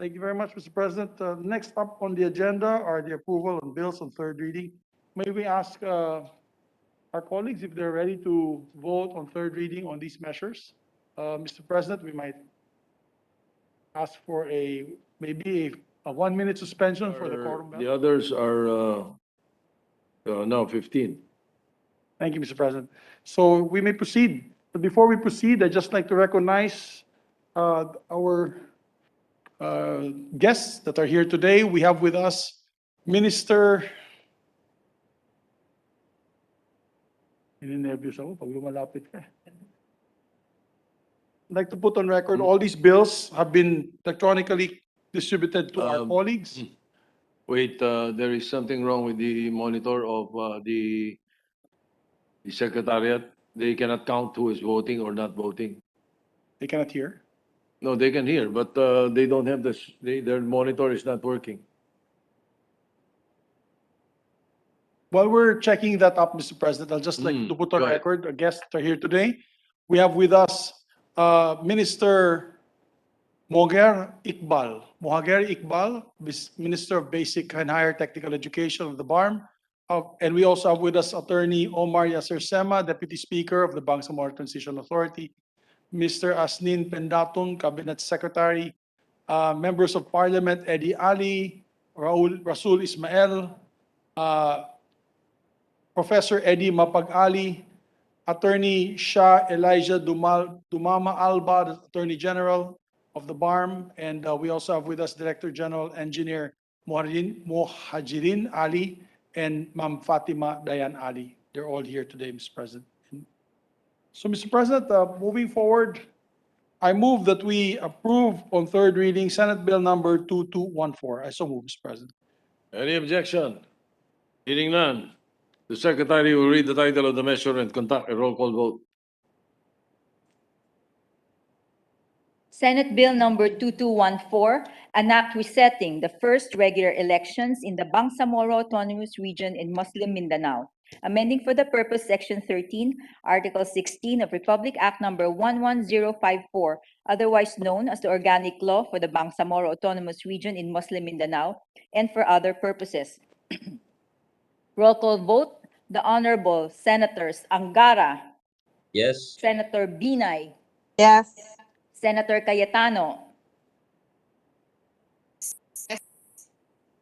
Thank you very much, Mr. President. Next up on the agenda are the approval of bills on third reading. May we ask our colleagues if they're ready to vote on third reading on these measures? Mr. President, we might ask for maybe a 1-minute suspension for the quorum bell. The others are now 15. Thank you, Mr. President. So we may proceed. But before we proceed, I'd just like to recognize our guests that are here today. We have with us Minister. Ninenervyos ako pag lumalapit ka. I'd like to put on record, all these bills have been electronically distributed to our colleagues. Wait, there is something wrong with the monitor of the secretariat. They cannot count who is voting or not voting. They cannot hear. No, they can hear, but they don't have their monitor is not working. While we're checking that up, Mr. President, I'll just like to put on go ahead. record, our guests that are here today. We have with us Minister Mohager Iqbal, Minister of Basic and Higher Technical Education of the BARMM. And we also have with us Attorney Omar Yasser Sema, Deputy Speaker of the Bangsamoro Transition Authority, Mr. Asnin Pendatun, Cabinet Secretary, Members of Parliament Eddie Ali, Rasul Ismail, Professor Eddie Mapag-Ali, Attorney Shah Elijah Dumama Alba, the Attorney General of the BARMM, and we also have with us Director General Engineer Mohajirin Ali and Ma'am Fatima Dayan Ali. They're all here today, Mr. President. So, Mr. President, moving forward, I move that we approve on third reading Senate Bill number 2214. I so move, Mr. President. Any objection? Hearing none. The secretary will read the title of the measure and conduct a roll call vote. Senate Bill number 2214, an act resetting the first regular elections in the Bangsamoro Autonomous Region in Muslim Mindanao, amending for the purpose Section 13, Article 16 of Republic Act number 11054, otherwise known as the Organic Law for the Bangsamoro Autonomous Region in Muslim Mindanao, and for other purposes. Roll call vote. The Honorable Senators Angara. Yes. Senator Binay. Yes. Senator Cayetano.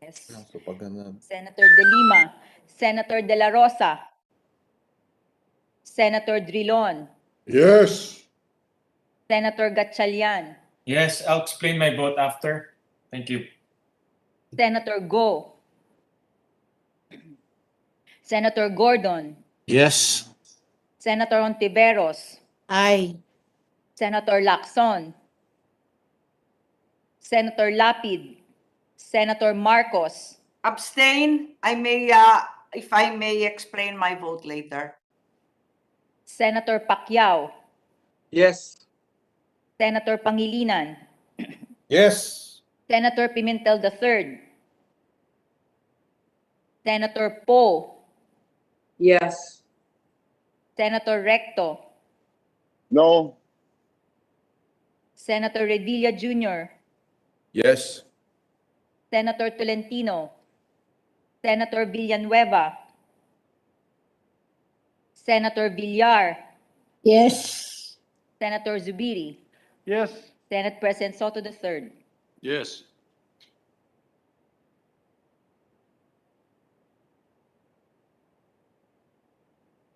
Yes. Senator De Lima. Senator De La Rosa. Senator Drilon. Yes. Senator Gatchalian. Yes, I'll explain my vote after. Thank you. Senator Go. Senator Gordon. Yes. Senator Ontiveros. Aye. Senator Lacson. Senator Lapid. Senator Marcos. Abstain. If I may explain my vote later. Senator Pacquiao. Yes. Senator Pangilinan. Yes. Senator Pimentel III. Senator Poe. Yes. Senator Recto. No. Senator Revilla Jr. Yes. Senator Tolentino. Senator Villanueva. Senator Villar. Yes. Senator Zubiri. Yes. Senate President Soto III. Yes.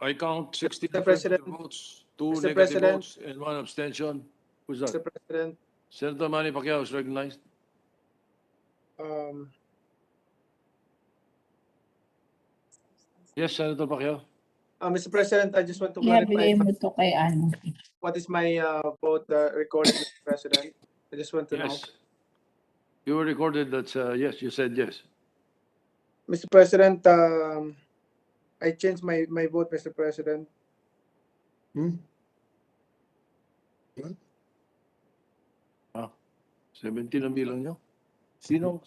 I count 60 Mr. President. votes, 2 Mr. negative President. votes, and 1 abstention. Who's that? Mr. President, Senator Manny Pacquiao is recognized. Yes, Senator Pacquiao. Mr. President, I just want to clarify what is my vote recorded, Mr. President. I just want to know. Yes. You were recorded that, yes, you said yes. Mr. President, I changed my vote, Mr. President. 17 ang bilang nyo. Sino?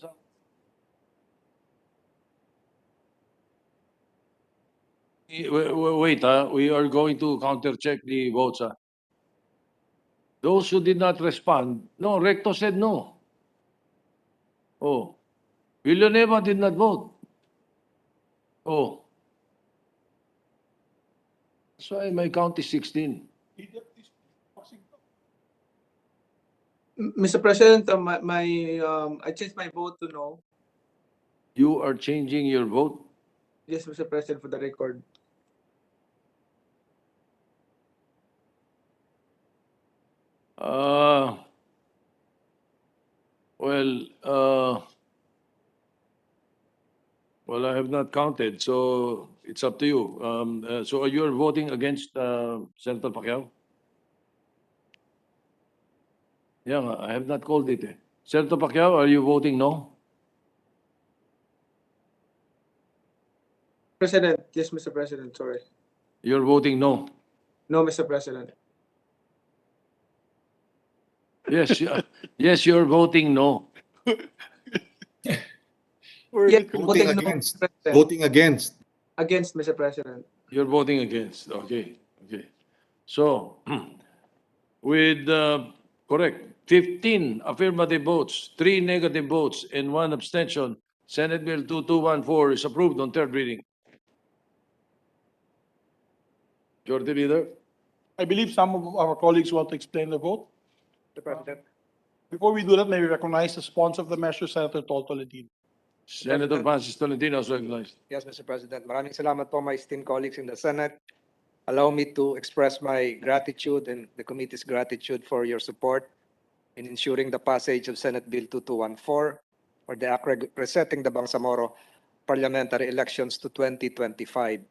Wait, we are going to counter-check the votes. Those who did not respond, no, Recto said no. Oh, Villanueva did not vote. Oh. So my count is 16. Mr. President, I changed my vote to no. You are changing your vote? Yes, Mr. President, for the record. Uh, well, well, I have not counted, so it's up to you. So you're voting against Senator Pacquiao? Yeah, I have not called it. Senator Pacquiao, are you voting no? President, yes, Mr. President, sorry. You're voting no? No, Mr. President. Yes, yes, you're voting no. Yes, Voting voting no, against. Mr. President. Voting against. Against, Mr. President. You're voting against. Okay, okay. So, with, correct, 15 affirmative votes, 3 negative votes, and 1 abstention, Senate Bill 2214 is approved on third reading. Majority Leader? I believe some of our colleagues want to explain the vote. Mr. President. Before we do that, may we recognize the sponsor of the measure, Senator Toto Tolentino. Senator Francis Tolentino is recognized. Yes, Mr. President. Maraming salamat po my esteemed colleagues in the Senate. Allow me to express my gratitude and the committee's gratitude for your support in ensuring the passage of Senate Bill 2214 or the act resetting the Bangsamoro parliamentary elections to 2025.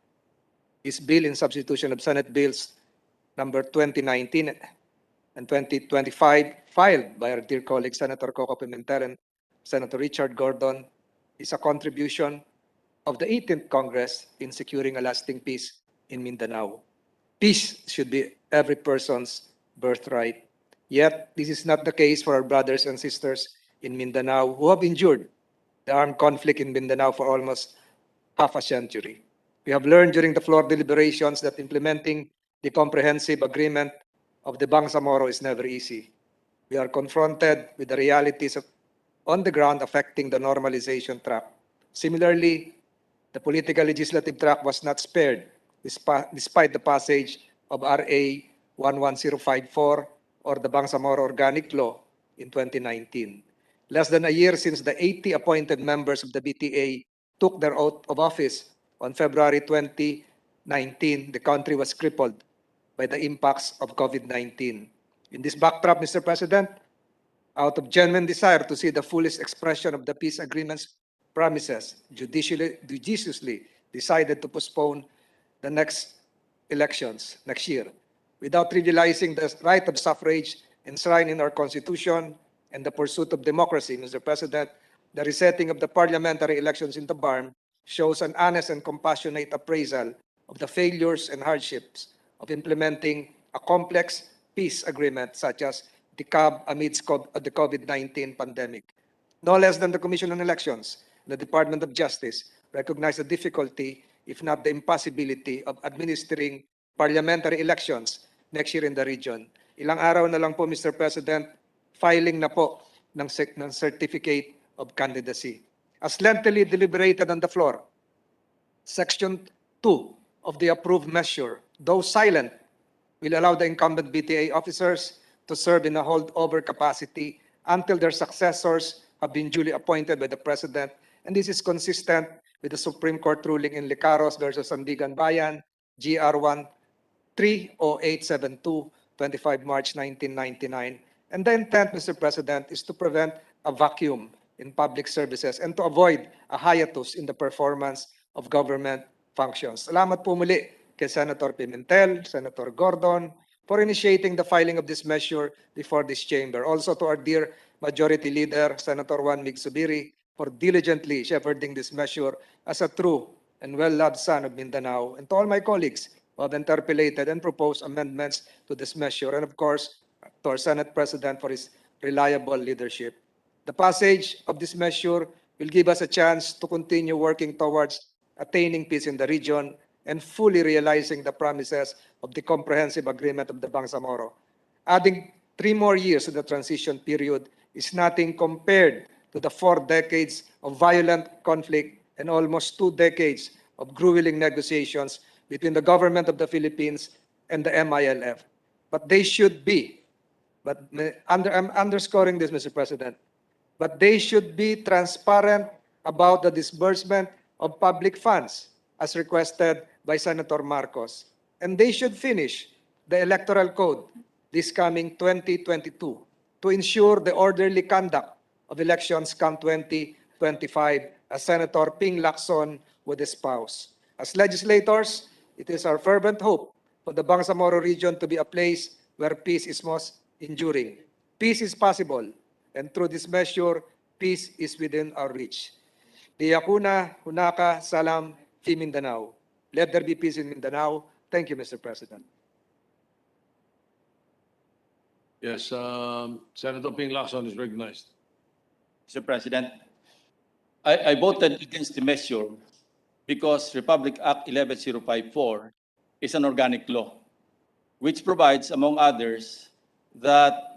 This bill in substitution of Senate Bills number 2019 and 2025 filed by our dear colleague Senator Coco Pimentel and Senator Richard Gordon is a contribution of the 18th Congress in securing a lasting peace in Mindanao. Peace should be every person's birthright. Yet, this is not the case for our brothers and sisters in Mindanao who have endured the armed conflict in Mindanao for almost half a century. We have learned during the floor deliberations that implementing the comprehensive agreement of the Bangsamoro is never easy. We are confronted with the realities on the ground affecting the normalization track. Similarly, the political legislative track was not spared despite the passage of RA 11054 or the Bangsamoro Organic Law in 2019. Less than a year since the 80 appointed members of the BTA took their oath of office on February 2019, the country was crippled by the impacts of COVID-19. In this backdrop, Mr. President, out of genuine desire to see the fullest expression of the peace agreement's promises, judiciously decided to postpone the next elections next year without trivializing the right of suffrage enshrined in our Constitution and the pursuit of democracy. Mr. President, the resetting of the parliamentary elections in the BARMM shows an honest and compassionate appraisal of the failures and hardships of implementing a complex peace agreement such as the CAB amidst the COVID-19 pandemic. No less than the Commission on Elections, the Department of Justice recognize the difficulty, if not the impossibility, of administering parliamentary elections next year in the region. Ilang araw na lang po, Mr. President, filing na po ng Certificate of Candidacy. As lengthily deliberated on the floor, Section 2 of the approved measure, though silent, will allow the incumbent BTA officers to serve in a holdover capacity until their successors have been duly appointed by the President. And this is consistent with the Supreme Court ruling in Licaros versus Sandigan Bayan, GR 130872, 25 March 1999. And the intent, Mr. President, is to prevent a vacuum in public services and to avoid a hiatus in the performance of government functions. Salamat po muli kay Senator Pimentel, Senator Gordon, for initiating the filing of this measure before this chamber. Also to our dear Majority Leader, Senator Juan Mig Zubiri, for diligently shepherding this measure as a true and well-loved son of Mindanao, and to all my colleagues who have interpolated and proposed amendments to this measure, and of course, to our Senate President for his reliable leadership. The passage of this measure will give us a chance to continue working towards attaining peace in the region and fully realizing the promises of the comprehensive agreement of the Bangsamoro. Adding 3 more years to the transition period is nothing compared to to the 4 decades of violent conflict and almost 2 decades of grueling negotiations between the government of the Philippines and the MILF. But they should be, I'm underscoring this, Mr. President, but they should be transparent about the disbursement of public funds as requested by Senator Marcos. And they should finish the electoral code this coming 2022 to ensure the orderly conduct of elections come 2025, as Senator Ping Lacson would espouse. As legislators, it is our fervent hope for the Bangsamoro region to be a place where peace is most enduring. Peace is possible, and through this measure, peace is within our reach. Liyakuna, Hunaka, Salam, Fi Mindanao. Let there be peace in Mindanao. Thank you, Mr. President. Yes, Senator Ping Lacson is recognized. Mr. President, I voted against the measure because Republic Act 11054 is an organic law, which provides, among others, that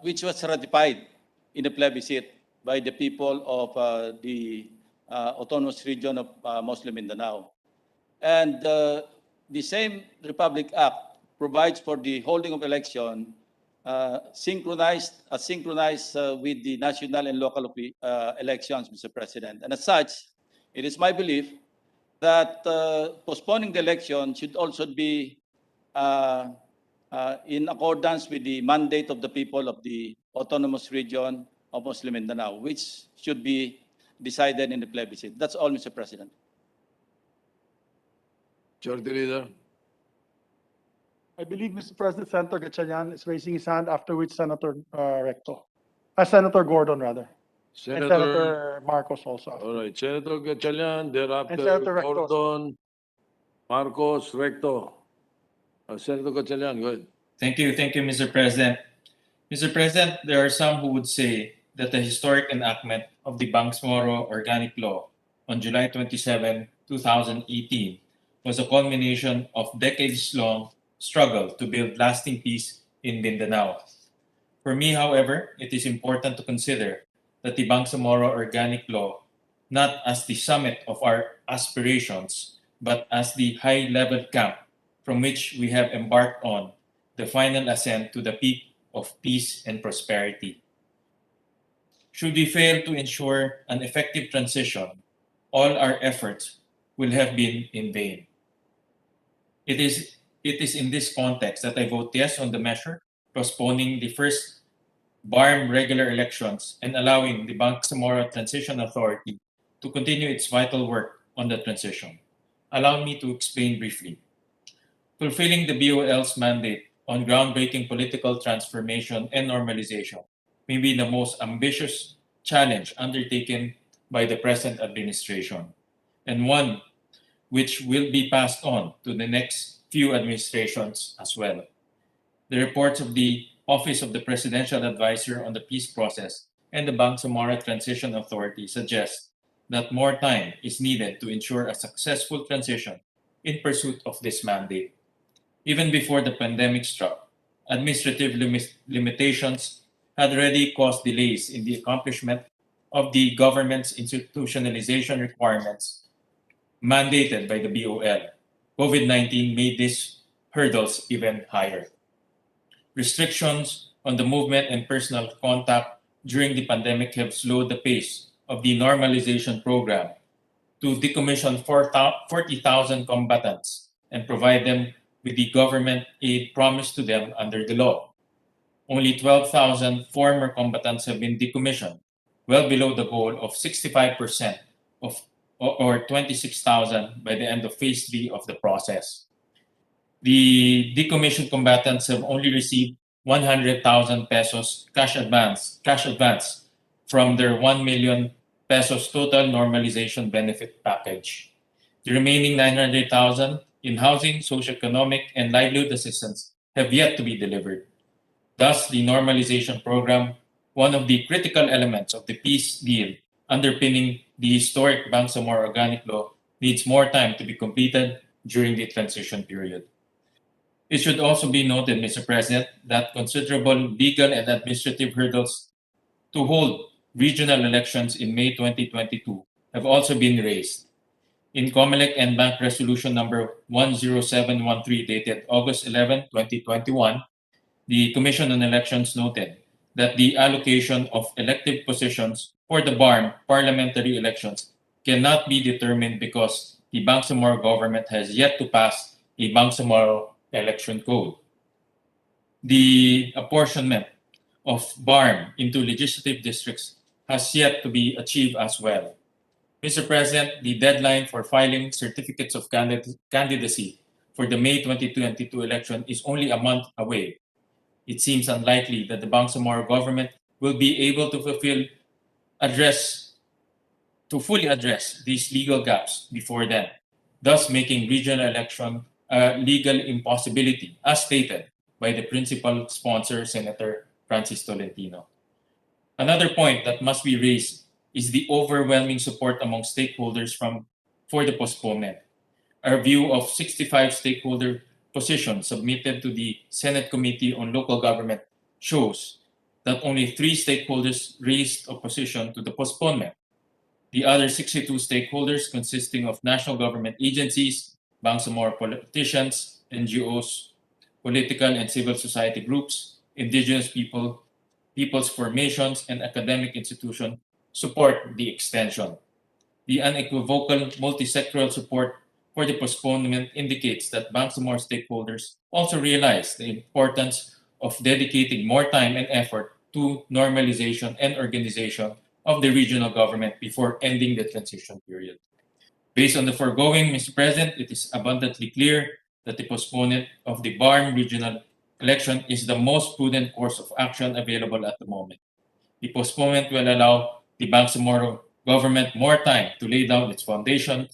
which was ratified in the plebiscite by the people of the autonomous region of Muslim Mindanao. And the same Republic Act provides for the holding of election synchronized with the national and local elections, Mr. President. And as such, it is my belief that postponing the election should also be in accordance with the mandate of the people of the autonomous region of Muslim Mindanao, which should be decided in the plebiscite. That's all, Mr. President. Majority Leader. I believe, Mr. President, Senator Gatchalian is raising his hand, after which Senator Senator Gordon, rather. And Senator Marcos also. All right, Senator Gatchalian, thereafter And Senator Recto. Gordon, Marcos, Recto. Senator Gatchalian, go ahead. Thank you, Mr. President. Mr. President, there are some who would say that the historic enactment of the Bangsamoro Organic Law on July 27, 2018 was a culmination of decades-long struggle to build lasting peace in Mindanao. For me, however, it is important to consider that the Bangsamoro Organic Law not as the summit of our aspirations, but as the high-level camp from which we have embarked on the final ascent to the peak of peace and prosperity. Should we fail to ensure an effective transition, all our efforts will have been in vain. It is in this context that I vote yes on the measure, postponing the first BARMM regular elections and allowing the Bangsamoro Transition Authority to continue its vital work on the transition. Allow me to explain briefly. Fulfilling the BOL's mandate on groundbreaking political transformation and normalization may be the most ambitious challenge undertaken by the present administration, and one which will be passed on to the next few administrations as well. The reports of the Office of the Presidential Advisor on the Peace Process and the Bangsamoro Transition Authority suggest that more time is needed to ensure a successful transition in pursuit of this mandate. Even before the pandemic struck, administrative limitations had already caused delays in the accomplishment of the government's institutionalization requirements mandated by the BOL. COVID-19 made these hurdles even higher. Restrictions on the movement and personal contact during the pandemic have slowed the pace of the normalization program to decommission 40,000 combatants and provide them with the government aid promised to them under the law. Only 12,000 former combatants have been decommissioned, well below the goal of 65% or 26,000 by the end of phase 3 of the process. The decommissioned combatants have only received 100,000 pesos cash advance from their 1 million pesos total normalization benefit package. The remaining 900,000 in housing, socioeconomic, and livelihood assistance have yet to be delivered. Thus, the normalization program, one of the critical elements of the peace deal underpinning the historic Bangsamoro Organic Law, needs more time to be completed during the transition period. It should also be noted, Mr. President, that considerable legal and administrative hurdles to hold regional elections in May 2022 have also been raised. In COMELEC and Bank Resolution number 10713 dated August 11, 2021, the Commission on Elections noted that the allocation of elective positions for the BARMM parliamentary elections cannot be determined because the Bangsamoro government has yet to pass a Bangsamoro election code. The apportionment of BARMM into legislative districts has yet to be achieved as well. Mr. President, the deadline for filing certificates of candidacy for the May 2022 election is only a month away. It seems unlikely that the Bangsamoro government will be able to fully address these legal gaps before then, thus making regional election a legal impossibility, as stated by the principal sponsor, Senator Francis Tolentino. Another point that must be raised is the overwhelming support among stakeholders for the postponement. A review of 65 stakeholder positions submitted to the Senate Committee on Local Government shows that only 3 stakeholders raised opposition to the postponement. The other 62 stakeholders, consisting of national government agencies, Bangsamoro politicians, NGOs, political and civil society groups, indigenous people's formations, and academic institutions, support the extension. The unequivocal multi-sectoral support for the postponement indicates that Bangsamoro stakeholders also realize the importance of dedicating more time and effort to normalization and organization of the regional government before ending the transition period. Based on the foregoing, Mr. President, it is abundantly clear that the postponement of the BARMM regional election is the most prudent course of action available at the moment. The postponement will allow the Bangsamoro government more time to lay down its foundation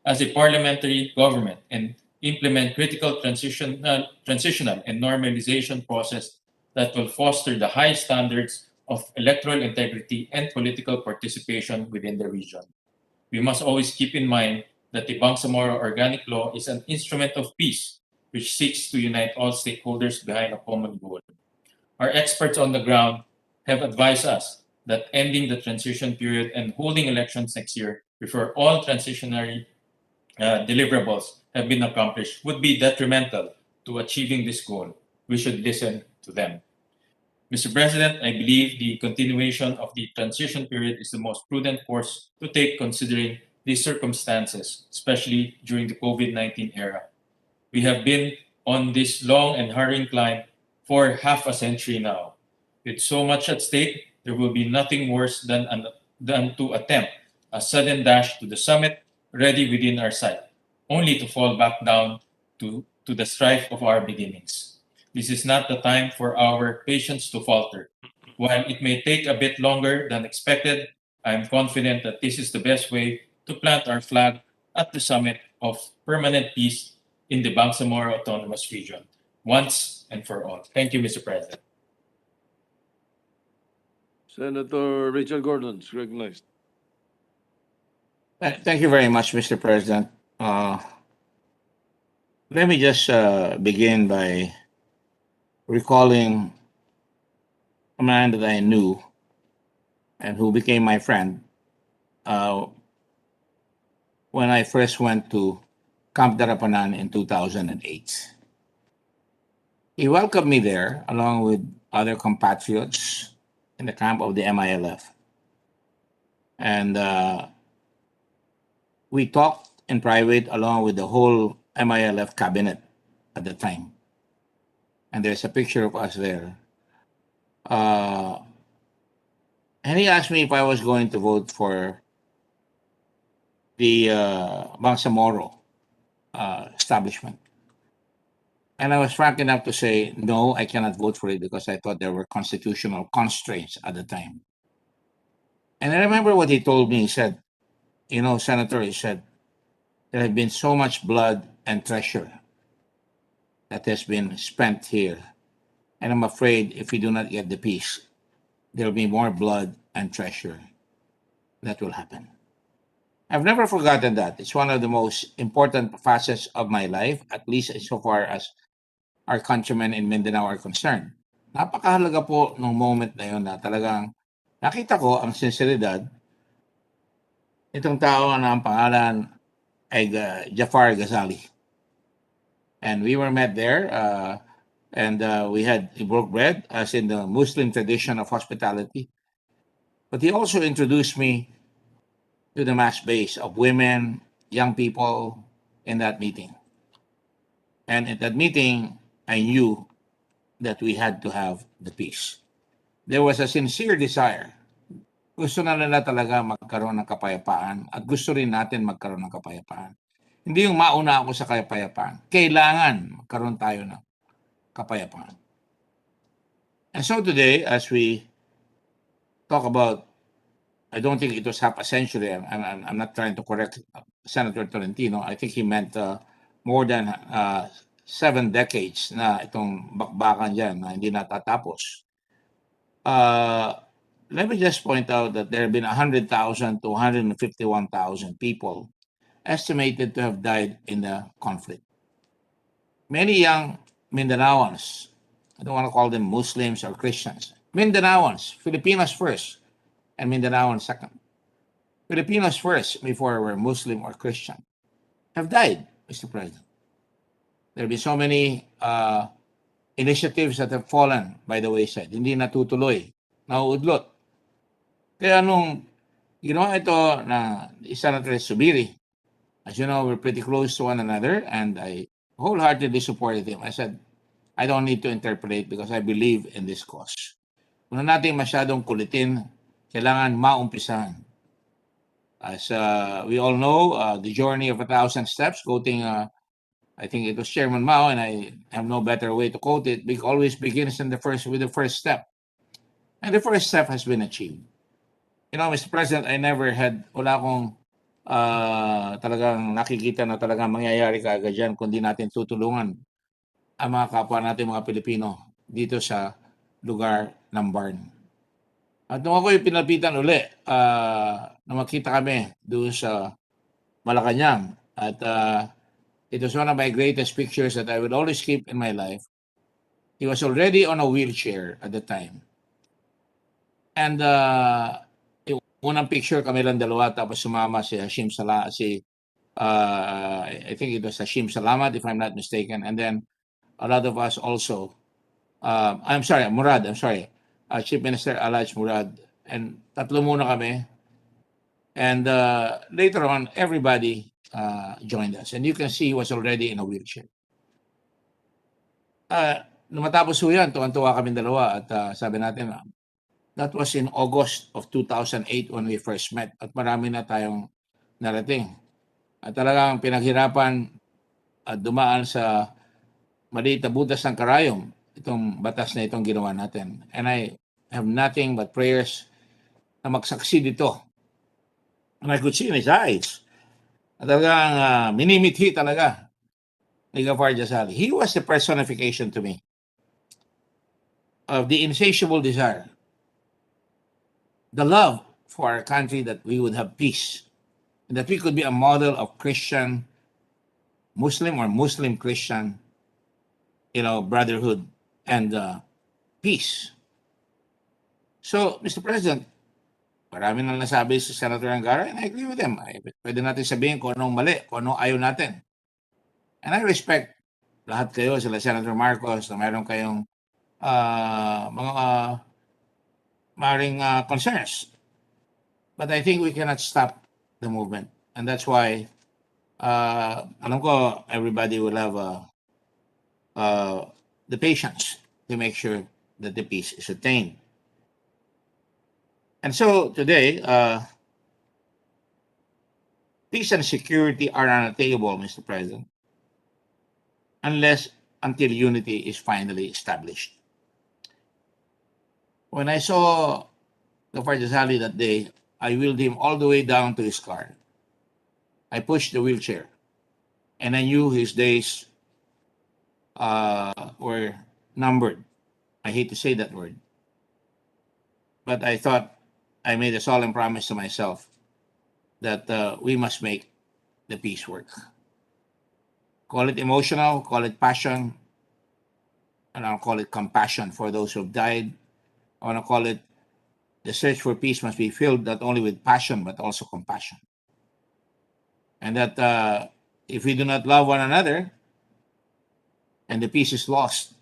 as a parliamentary government and implement critical transitional and normalization process that will foster the high standards of electoral integrity and political participation within the region. We must always keep in mind that the Bangsamoro Organic Law is an instrument of peace which seeks to unite all stakeholders behind a common goal. Our experts on the ground have advised us that ending the transition period and holding elections next year before all transitionary deliverables have been accomplished would be detrimental to achieving this goal. We should listen to them. Mr. President, I believe the continuation of the transition period is the most prudent course to take considering these circumstances, especially during the COVID-19 era. We have been on this long and hurrying climb for half a century now. With so much at stake, there will be nothing worse than to attempt a sudden dash to the summit ready within our sight, only to fall back down to the strife of our beginnings. This is not the time for our patience to falter. While it may take a bit longer than expected, I am confident that this is the best way to plant our flag at the summit of permanent peace in the Bangsamoro Autonomous Region, once and for all. Thank you, Mr. President. Senator Richard Gordon is recognized. Thank you very much, Mr. President. Let me just begin by recalling a man that I knew and who became my friend when I first went to Camp Darapanan in 2008. He welcomed me there along with other compatriots in the camp of the MILF. And we talked in private along with the whole MILF cabinet at the time. And there's a picture of us there. And he asked me if I was going to vote for the Bangsamoro establishment. And I was frank enough to say, no, I cannot vote for it because I thought there were constitutional constraints at the time. And I remember what he told me. He said, you know, Senator, he said, there has been so much blood and treasure that has been spent here. And I'm afraid if we do not get the peace, there will be more blood and treasure that will happen. I've never forgotten that. It's one of the most important facets of my life, at least insofar as our countrymen in Mindanao are concerned. Napakahalaga po nung moment na yun na talagang nakita ko ang sinseridad itong tao na ang pangalan ay Jafar Ghazali. And we were met there, and we broke bread, as in the Muslim tradition of hospitality. But he also introduced me to the mass base of women, young people in that meeting. And at that meeting, I knew that we had to have the peace. There was a sincere desire. Gusto na nila talaga magkaroon ng kapayapaan at gusto rin natin magkaroon ng kapayapaan. Hindi yung mauna ako sa kapayapaan. Kailangan magkaroon tayo ng kapayapaan. And so today, as we talk about, I don't think it was half a century. I'm not trying to correct Senator Tolentino. I think he meant more than 7 decades na itong bakbakan dyan na hindi natatapos. Let me just point out that there have been 100,000 to 151,000 people estimated to have died in the conflict. Many young Mindanaoans, I don't want to call them Muslims or Christians, Mindanaoans, Filipinos first, and Mindanaoans second. Filipinos first before we're Muslim or Christian have died, Mr. President. There have been so many initiatives that have fallen by the wayside, hindi natutuloy, nauudlot. Kaya nung ginawa ito na Senator Subiri, as you know, we're pretty close to one another, and I wholeheartedly supported him. I said, I don't need to interpolate because I believe in this cause. Kung natin masyadong kulitin, kailangan maumpisahan. As we all know, the journey of 1,000 steps, quoting, I think it was Chairman Mao, and I have no better way to quote it, always begins with the first step. And the first step has been achieved. You know, Mr. President, I never had, wala akong talagang nakikita na talagang mangyayari kaagad dyan kundi natin tutulungan ang mga kapwa natin mga Pilipino dito sa lugar ng BARMM. At nung ako yung pinapitan uli, na makita kami doon sa Malacanang, at it was one of my greatest pictures that I would always keep in my life. He was already on a wheelchair at the time. And yung unang picture kami lang dalawa, tapos sumama si Hashim Salamat, I think it was Hashim Salamat, if I'm not mistaken. And then a lot of us also, Murad, Chief Minister Alaj Murad, and tatlo muna kami. And later on, everybody joined us. And you can see he was already in a wheelchair. Nung matapos ho yan, tuwan-tuwa kami dalawa, at sabi natin, that was in August of 2008 when we first met, at marami na tayong narating. At talagang pinaghirapan at dumaan sa maliit na butas ng karayom itong batas na itong ginawa natin. And I have nothing but prayers na mag-succeed ito. And I could see in his eyes, at talagang minimithi talaga ni Jafar Ghazali. He was the personification to me of the insatiable desire, the love for our country, that we would have peace, and that we could be a model of Christian, Muslim or Muslim Christian, brotherhood and peace. So, Mr. President, marami nang nasabi si Senator Angara, and I agree with them. Pwede natin sabihin kung anong mali, kung anong ayaw natin. And I respect lahat kayo, sila Senator Marcos, na mayroon kayong mga maring concerns. But I think we cannot stop the movement. And that's why, alam ko, everybody will have the patience to make sure that the peace is attained. And so today, peace and security are on the table, Mr. President, until unity is finally established. When I saw Jafar Ghazali that day, I wheeled him all the way down to his car. I pushed the wheelchair, and I knew his days were numbered. I hate to say that word, but I thought I made a solemn promise to myself that we must make the peace work. Call it emotional, call it passion, and I'll call it compassion for those who have died. I want to call it the search for peace must be filled not only with passion but also compassion. And that if we do not love one another and the peace is lost,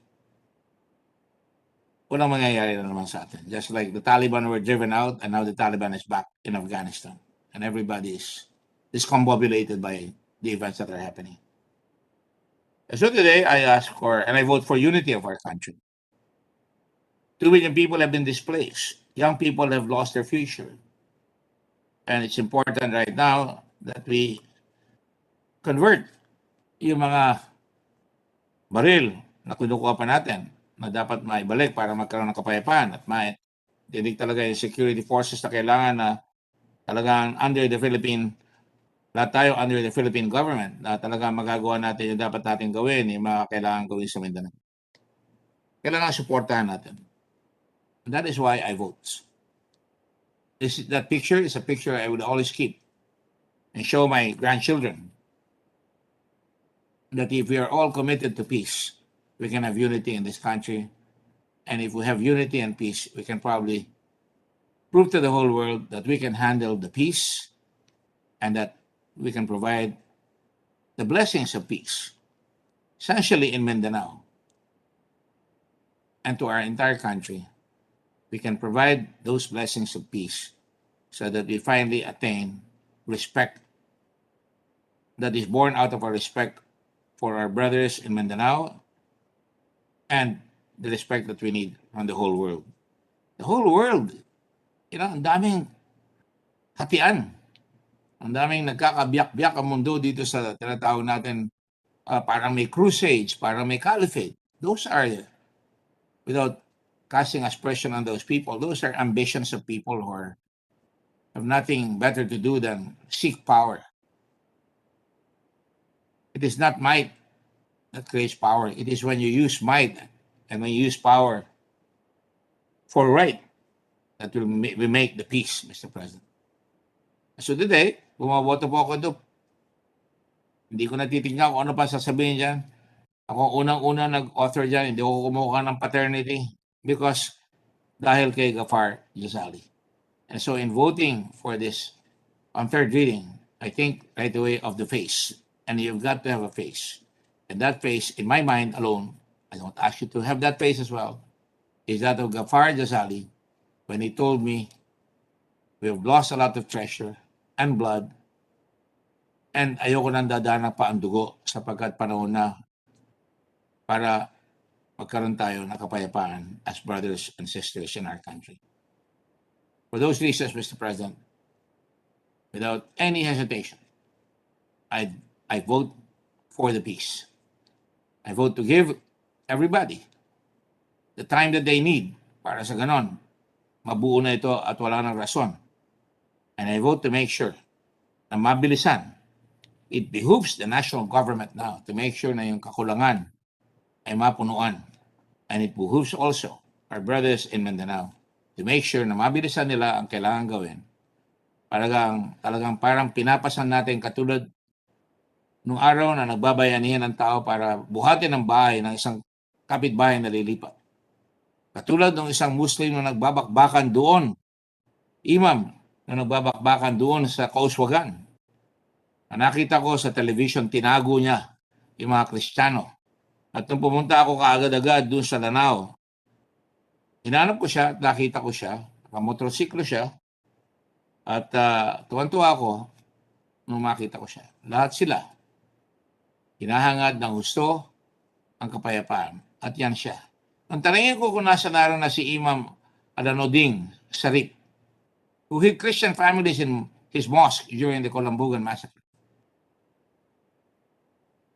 walang mangyayari na naman sa atin. Just like the Taliban were driven out and now the Taliban is back in Afghanistan and everybody is discombobulated by the events that are happening. And so today I ask for, and I vote for unity of our country. 2 million people have been displaced. Young people have lost their future. And it's important right now that we convert yung mga baril na kinukuha pa natin na dapat maibalik para magkaroon ng kapayapaan at dinig talaga yung security forces na kailangan na talagang under the Philippine, lahat tayo under the Philippine government na talagang magagawa natin yung dapat natin gawin, yung mga kailangan gawin sa Mindanao. Kailangan supportahan natin. And that is why I vote. That picture is a picture I would always keep and show my grandchildren that if we are all committed to peace, we can have unity in this country. And if we have unity and peace, we can probably prove to the whole world that we can handle the peace and that we can provide the blessings of peace, essentially in Mindanao and to our entire country. We can provide those blessings of peace so that we finally attain respect that is born out of our respect for our brothers in Mindanao and the respect that we need from the whole world. The whole world, ang daming hatian. Ang daming nagkakabiyak-biyak ang mundo dito sa tinatawag natin parang may crusades, parang may caliphate. Those are, without casting aspersion on those people, those are ambitions of people who have nothing better to do than seek power. It is not might that creates power. It is when you use might and when you use power for right that we make the peace, Mr. President. So today, bumaboto po ako doon. Hindi ko natitignan kung ano pa sasabihin dyan. Ako unang-una nag-author dyan, hindi ko kumuha ng paternity because dahil kay Gafar Jazali. And so in voting for this on third reading, I think right away of the face. And you've got to have a face. And that face, in my mind alone, I don't ask you to have that face as well, is that of Gafar Jazali when he told me we have lost a lot of treasure and blood and ayoko nang dadaan pa ang dugo sapagkat panahon na para magkaroon tayo ng kapayapaan as brothers and sisters in our country. For those reasons, Mr. President, without any hesitation, I vote for the peace. I vote to give everybody the time that they need para sa ganon, mabuo na ito at wala ng rason. And I vote to make sure na mabilisan. It behooves the national government now to make sure na yung kakulangan ay mapunuan. And it behooves also our brothers in Mindanao to make sure na mabilisan nila ang kailangan gawin. Talagang parang pinapasan natin katulad nung araw na nagbabayanihan ng tao para buhatin ang bahay ng isang kapitbahay na lilipat. Katulad ng isang Muslim na nagbabakbakan doon, imam na nagbabakbakan doon sa Kauswagan. Nakita ko sa television, tinago niya yung mga Kristiyano. At nung pumunta ako kaagad-agad doon sa Lanao, hinanap ko siya at nakita ko siya, nakamotorsiklo siya, at tuwan-tuwa ako nung makita ko siya. Lahat sila, hinahangad ng gusto ang kapayapaan. At yan siya. Ang tanongin ko kung nasa naroon na si Imam Alanoding Sarip, who hid Christian families in his mosque during the Columbugan Massacre.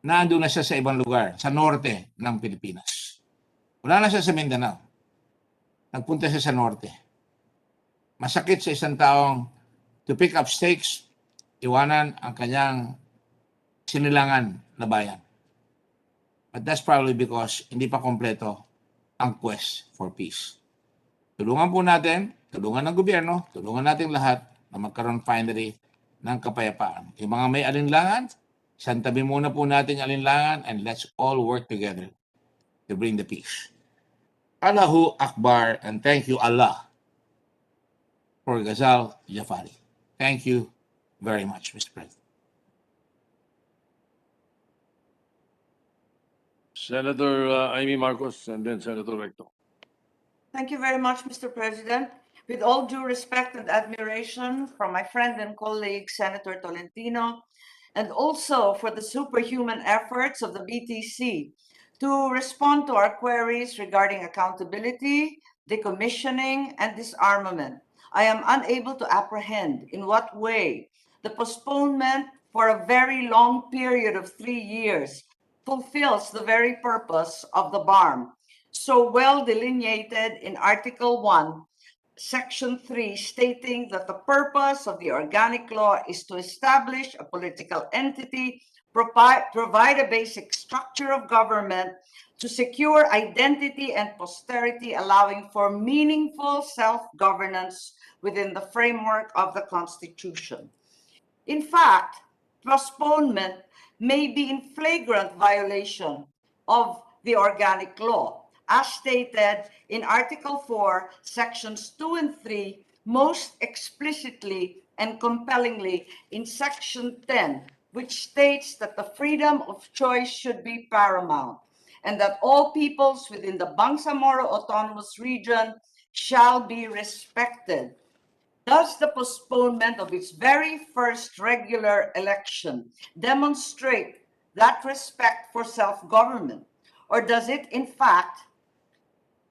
Nandun na siya sa ibang lugar, sa norte ng Pilipinas. Wala na siya sa Mindanao. Nagpunta siya sa norte. Masakit sa isang taong to pick up stakes, iwanan ang kanyang sinilangan na bayan. But that's probably because hindi pa kompleto ang quest for peace. Tulungan po natin, tulungan ng gobyerno, tulungan natin lahat na magkaroon finally ng kapayapaan. Yung mga may alinlangan, santabi muna po natin yung alinlangan and let's all work together to bring the peace. Allahu Akbar and thank you Allah for Gazal Jafari. Thank you very much, Mr. President. Senator Amy Marcos and then Senator Recto. Thank you very much, Mr. President. With all due respect and admiration for my friend and colleague, Senator Tolentino, and also for the superhuman efforts of the BTC to respond to our queries regarding accountability, decommissioning, and disarmament, I am unable to apprehend in what way the postponement for a very long period of 3 years fulfills the very purpose of the BARMM, so well delineated in Article 1, Section 3, stating that the purpose of the organic law is to establish a political entity, provide a basic structure of government, to secure identity and posterity, allowing for meaningful self-governance within the framework of the Constitution. In fact, postponement may be in flagrant violation of the organic law, as stated in Article 4, Sections 2 and 3, most explicitly and compellingly in Section 10, which states that the freedom of choice should be paramount and that all peoples within the Bangsamoro Autonomous Region shall be respected. Does the postponement of its very first regular election demonstrate that respect for self-government? Or does it, in fact,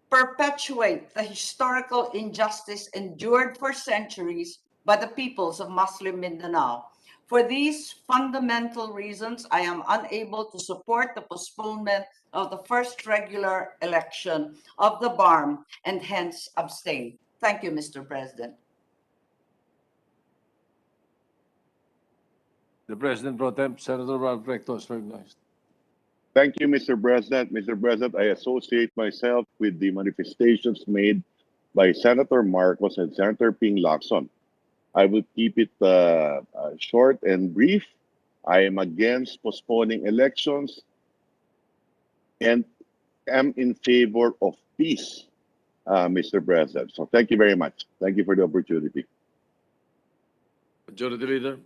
perpetuate the historical injustice endured for centuries by the peoples of Muslim Mindanao? For these fundamental reasons, I am unable to support the postponement of the first regular election of the BARMM and hence abstain. Thank you, Mr. President. The President Pro Tem, Senator Recto is recognized. Thank you, Mr. President. Mr. President, I associate myself with the manifestations made by Senator Marcos and Senator Ping Lacson. I will keep it short and brief. I am against postponing elections and am in favor of peace, Mr. President. So thank you very much. Thank you for the opportunity. Majority Leader.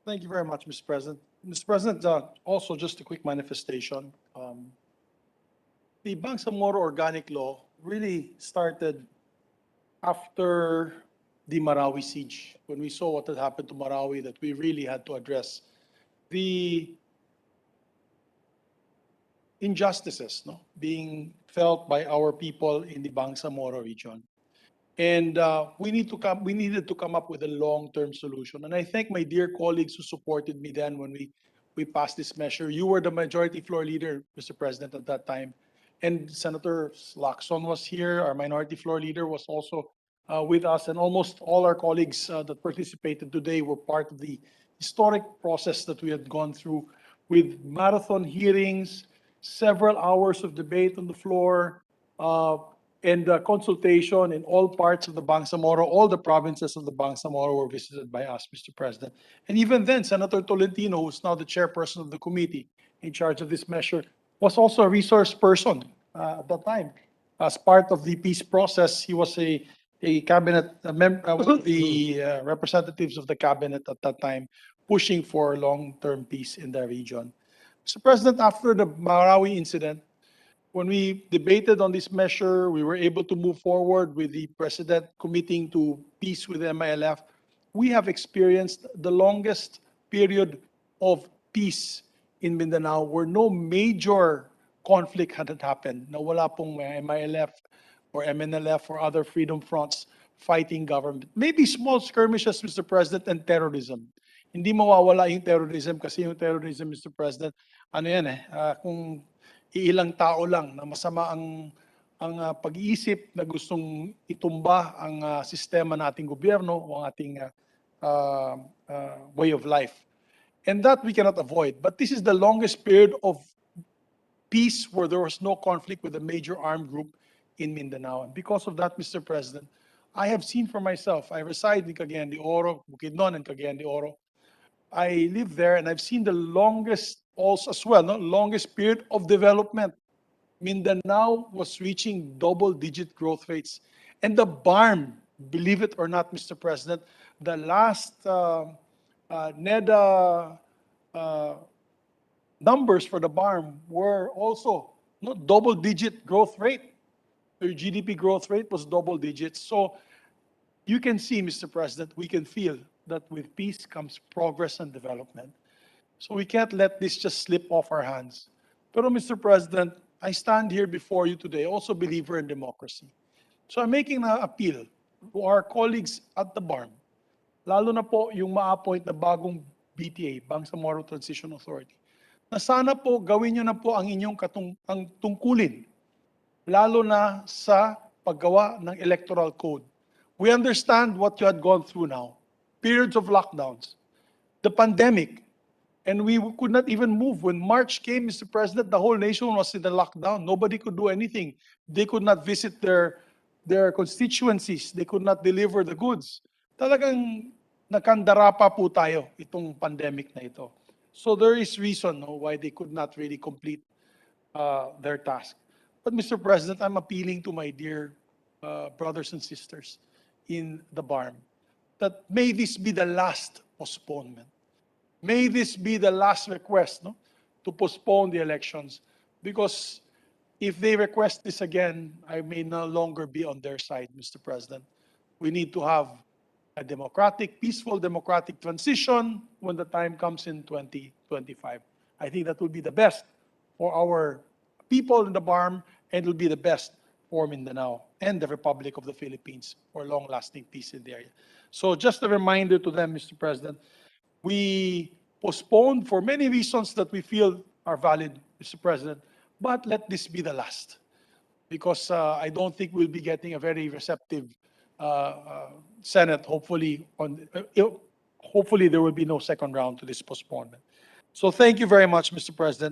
Thank you very much, Mr. President. Mr. President, also just a quick manifestation. The Bangsamoro Organic Law really started after the Marawi siege, when we saw what had happened to Marawi, that we really had to address the injustices being felt by our people in the Bangsamoro region. And we needed to come up with a long-term solution. And I thank my dear colleagues who supported me then when we passed this measure. You were the majority floor leader, Mr. President, at that time. And Senator Lacson was here. Our minority floor leader was also with us. And almost all our colleagues that participated today were part of the historic process that we had gone through with marathon hearings, several hours of debate on the floor, and consultation in all parts of the Bangsamoro. All the provinces of the Bangsamoro were visited by us, Mr. President. And even then, Senator Tolentino, who's now the chairperson of the committee in charge of this measure, was also a resource person at that time. As part of the peace process, he was a cabinet member, the representatives of the cabinet at that time, pushing for long-term peace in the region. Mr. President, after the Marawi incident, when we debated on this measure, we were able to move forward with the President committing to peace with MILF. We have experienced the longest period of peace in Mindanao where no major conflict had happened. Na wala pong MILF or MNLF or other freedom fronts fighting government. Maybe small skirmishes, Mr. President, and terrorism. Hindi mawawala yung terrorism kasi yung terrorism, Mr. President, ano yan kung iilang tao lang na masama ang pag-iisip na gustong itumba ang sistema nating gobyerno o ang ating way of life. And that we cannot avoid. But this is the longest period of peace where there was no conflict with a major armed group in Mindanao. And because of that, Mr. President, I have seen for myself, I reside in Cagayan de Oro, Bukidnon and Cagayan de Oro. I live there and I've seen the longest also as well, longest period of development. Mindanao was reaching double-digit growth rates. And the BARMM, believe it or not, Mr. President, the last NEDA numbers for the BARMM were also double-digit growth rate. Their GDP growth rate was double digits. So you can see, Mr. President, we can feel that with peace comes progress and development. So we can't let this just slip off our hands. Pero Mr. President, I stand here before you today, also believer in democracy. So I'm making an appeal to our colleagues at the BARMM, lalo na po yung ma-appoint na bagong BTA, Bangsamoro Transition Authority, na sana po gawin nyo na po ang inyong ang tungkulin, lalo na sa paggawa ng electoral code. We understand what you had gone through now, periods of lockdowns, the pandemic, and we could not even move. When March came, Mr. President, the whole nation was in the lockdown. Nobody could do anything. They could not visit their constituencies. They could not deliver the goods. Talagang nakandara pa po tayo itong pandemic na ito. So there is reason why they could not really complete their task. But Mr. President, I'm appealing to my dear brothers and sisters in the BARMM that may this be the last postponement. May this be the last request to postpone the elections, because if they request this again, I may no longer be on their side, Mr. President. We need to have a democratic, peaceful democratic transition when the time comes in 2025. I think that will be the best for our people in the BARMM, and will be the best for Mindanao and the Republic of the Philippines for long-lasting peace in the area. So just a reminder to them, Mr. President, we postponed for many reasons that we feel are valid, Mr. President, but let this be the last, because I don't think we'll be getting a very receptive Senate. Hopefully, hopefully there will be no second round to this postponement. So thank you very much, Mr. President.